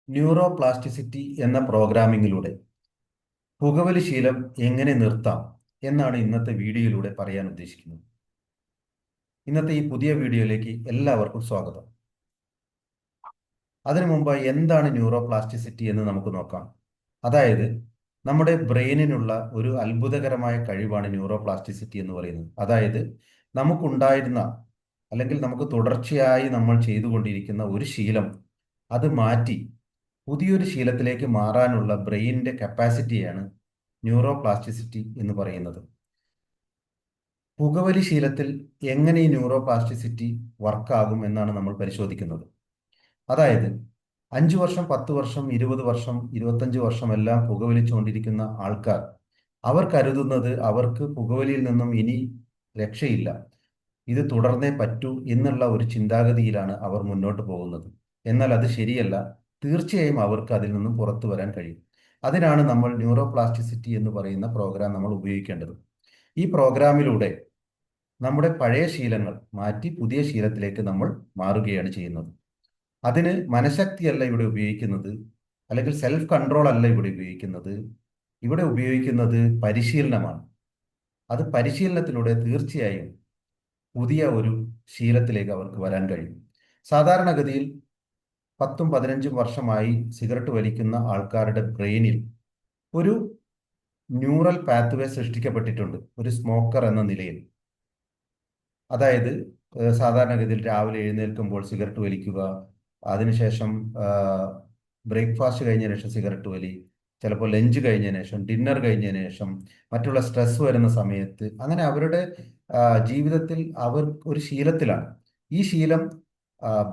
Neuroplasticity എന്ന പ്രോഗ്രാമിങ്ങിലൂടെ പുകവലി ശീലം എങ്ങനെ നിർത്താം എന്നാണ് ഇന്നത്തെ വീഡിയോയിലൂടെ പറയാൻ ഉദ്ദേശിക്കുന്നത്. ഇന്നത്തെ ഈ പുതിയ വീഡിയോയിലേക്ക് എല്ലാവർക്കും സ്വാഗതം. അതിനു മുമ്പായി എന്താണ് ന്യൂറോപ്ലാസ്റ്റിസിറ്റി എന്ന് നമുക്ക് നോക്കാം. അതായത് നമ്മുടെ ബ്രെയിനിനുള്ള ഒരു അത്ഭുതകരമായ കഴിവാണ് ന്യൂറോപ്ലാസ്റ്റിസിറ്റി എന്ന് പറയുന്നത്. അതായത് നമുക്കുണ്ടായിരുന്ന അല്ലെങ്കിൽ നമുക്ക് തുടർച്ചയായി നമ്മൾ ചെയ്തുകൊണ്ടിരിക്കുന്ന ഒരു ശീലം അത് മാറ്റി പുതിയൊരു ശീലത്തിലേക്ക് മാറാനുള്ള ബ്രെയിനിന്റെ കപ്പാസിറ്റിയാണ് ന്യൂറോപ്ലാസ്റ്റിസിറ്റി എന്ന് പറയുന്നത്. പുകവലി ശീലത്തിൽ എങ്ങനെ ഈ ന്യൂറോപ്ലാസ്റ്റിസിറ്റി വർക്കാകും എന്നാണ് നമ്മൾ പരിശോധിക്കുന്നത്. അതായത് 5 വർഷം, 10 വർഷം, 20 വർഷം, 25 വർഷം എല്ലാം പുകവലിച്ചുകൊണ്ടിരിക്കുന്ന ആൾക്കാർ അവർ കരുതുന്നത് അവർക്ക് പുകവലിയിൽ നിന്നും ഇനി രക്ഷയില്ല, ഇത് തുടർന്നേ പറ്റൂ എന്നുള്ള ഒരു ചിന്താഗതിയിലാണ് അവർ മുന്നോട്ട് പോകുന്നത്. എന്നാൽ അത് ശരിയല്ല. തീർച്ചയായും അവർക്ക് അതിൽ നിന്നും പുറത്തു വരാൻ കഴിയും. അതിനാണ് നമ്മൾ ന്യൂറോപ്ലാസ്റ്റിസിറ്റി എന്ന് പറയുന്ന പ്രോഗ്രാം നമ്മൾ ഉപയോഗിക്കേണ്ടത്. ഈ പ്രോഗ്രാമിലൂടെ നമ്മുടെ പഴയ ശീലങ്ങൾ മാറ്റി പുതിയ ശീലത്തിലേക്ക് നമ്മൾ മാറുകയാണ് ചെയ്യുന്നത്. അതിന് മനഃശക്തിയല്ല ഇവിടെ ഉപയോഗിക്കുന്നത്, അല്ലെങ്കിൽ സെൽഫ് കൺട്രോൾ അല്ല ഇവിടെ ഉപയോഗിക്കുന്നത്. ഇവിടെ ഉപയോഗിക്കുന്നത് പരിശീലനമാണ്. അത് പരിശീലനത്തിലൂടെ തീർച്ചയായും പുതിയ ഒരു ശീലത്തിലേക്ക് അവർക്ക് വരാൻ കഴിയും. സാധാരണഗതിയിൽ 10-15 വർഷമായി സിഗരറ്റ് വലിക്കുന്ന ആൾക്കാരുടെ ബ്രെയിനിൽ ഒരു ന്യൂറൽ പാത്വേ സൃഷ്ടിക്കപ്പെട്ടിട്ടുണ്ട് ഒരു സ്മോക്കർ എന്ന നിലയിൽ. അതായത് സാധാരണഗതിയിൽ രാവിലെ എഴുന്നേൽക്കുമ്പോൾ സിഗരറ്റ് വലിക്കുക, അതിനുശേഷം ബ്രേക്ക്ഫാസ്റ്റ് കഴിഞ്ഞതിന് ശേഷം സിഗരറ്റ് വലി, ചിലപ്പോൾ ലഞ്ച് കഴിഞ്ഞതിന് ശേഷം, ഡിന്നർ കഴിഞ്ഞതിന് ശേഷം, മറ്റുള്ള സ്ട്രെസ് വരുന്ന സമയത്ത്, അങ്ങനെ അവരുടെ ജീവിതത്തിൽ അവർ ഒരു ശീലത്തിലാണ്. ഈ ശീലം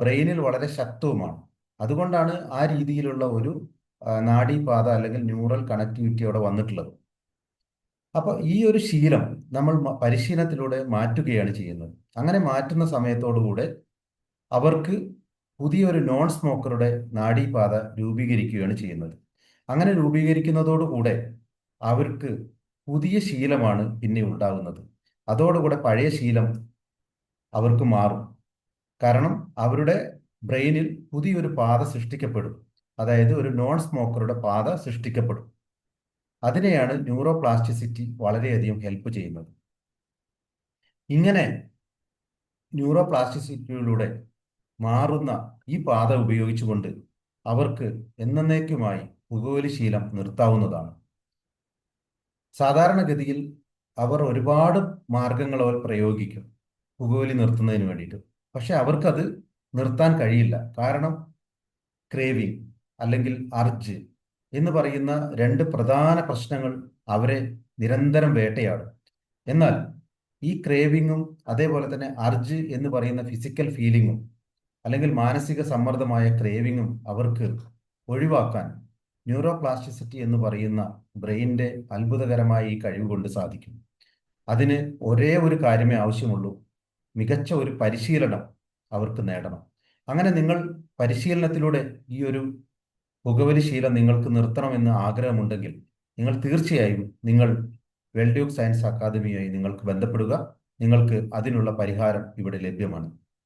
ബ്രെയിനിൽ വളരെ ശക്തവുമാണ്. അതുകൊണ്ടാണ് ആ രീതിയിലുള്ള ഒരു നാഡീപാത അല്ലെങ്കിൽ ന്യൂറൽ കണക്ടിവിറ്റി അവിടെ വന്നിട്ടുള്ളത്. അപ്പോൾ ഈ ഒരു ശീലം നമ്മൾ പരിശീലനത്തിലൂടെ മാറ്റുകയാണ് ചെയ്യുന്നത്. അങ്ങനെ മാറ്റുന്ന സമയത്തോടുകൂടെ അവർക്ക് പുതിയൊരു നോൺ സ്മോക്കറുടെ നാഡീപാത രൂപീകരിക്കുകയാണ് ചെയ്യുന്നത്. അങ്ങനെ രൂപീകരിക്കുന്നതോടുകൂടെ അവർക്ക് പുതിയ ശീലമാണ് പിന്നെ ഉണ്ടാകുന്നത്. അതോടുകൂടെ പഴയ ശീലം അവർക്ക് മാറും. കാരണം അവരുടെ ബ്രെയിനിൽ പുതിയൊരു പാത സൃഷ്ടിക്കപ്പെടും. അതായത് ഒരു നോൺ സ്മോക്കറുടെ പാത സൃഷ്ടിക്കപ്പെടും. അതിനെയാണ് ന്യൂറോപ്ലാസ്റ്റിസിറ്റി വളരെയധികം ഹെൽപ്പ് ചെയ്യുന്നത്. ഇങ്ങനെ ന്യൂറോപ്ലാസ്റ്റിസിറ്റിയിലൂടെ മാറുന്ന ഈ പാത ഉപയോഗിച്ചുകൊണ്ട് അവർക്ക് എന്നേക്കുമായി പുകവലി ശീലം നിർത്താവുന്നതാണ്. സാധാരണഗതിയിൽ അവർ ഒരുപാട് മാർഗങ്ങൾ അവർ പ്രയോഗിക്കും പുകവലി നിർത്തുന്നതിന് വേണ്ടിയിട്ട്. പക്ഷെ അവർക്കത് നിർത്താൻ കഴിയില്ല. കാരണം ക്രേവിങ് അല്ലെങ്കിൽ അർജ് എന്ന് പറയുന്ന രണ്ട് പ്രധാന പ്രശ്നങ്ങൾ അവരെ നിരന്തരം വേട്ടയാടും. എന്നാൽ ഈ ക്രേവിങ്ങും അതേപോലെ തന്നെ അർജ് എന്ന് പറയുന്ന ഫിസിക്കൽ ഫീലിങ്ങും അല്ലെങ്കിൽ മാനസിക സമ്മർദ്ദമായ ക്രേവിങ്ങും അവർക്ക് ഒഴിവാക്കാൻ ന്യൂറോപ്ലാസ്റ്റിസിറ്റി എന്ന് പറയുന്ന ബ്രെയിനിന്റെ അത്ഭുതകരമായ ഈ കഴിവ് കൊണ്ട് സാധിക്കും. അതിന് ഒരേ ഒരു കാര്യമേ ആവശ്യമുള്ളൂ: മികച്ച ഒരു പരിശീലനം അവർക്ക് നേടണം. അങ്ങനെ നിങ്ങൾ പരിശീലനത്തിലൂടെ ഈ ഒരു പുകവലി ശീലം നിങ്ങൾക്ക് നിർത്തണമെന്ന് ആഗ്രഹമുണ്ടെങ്കിൽ നിങ്ങൾ തീർച്ചയായും വെൽഡ്യൂക്ക് സയൻസ് അക്കാദമിയുമായി നിങ്ങൾക്ക് ബന്ധപ്പെടുക. നിങ്ങൾക്ക് അതിനുള്ള പരിഹാരം ഇവിടെ ലഭ്യമാണ്.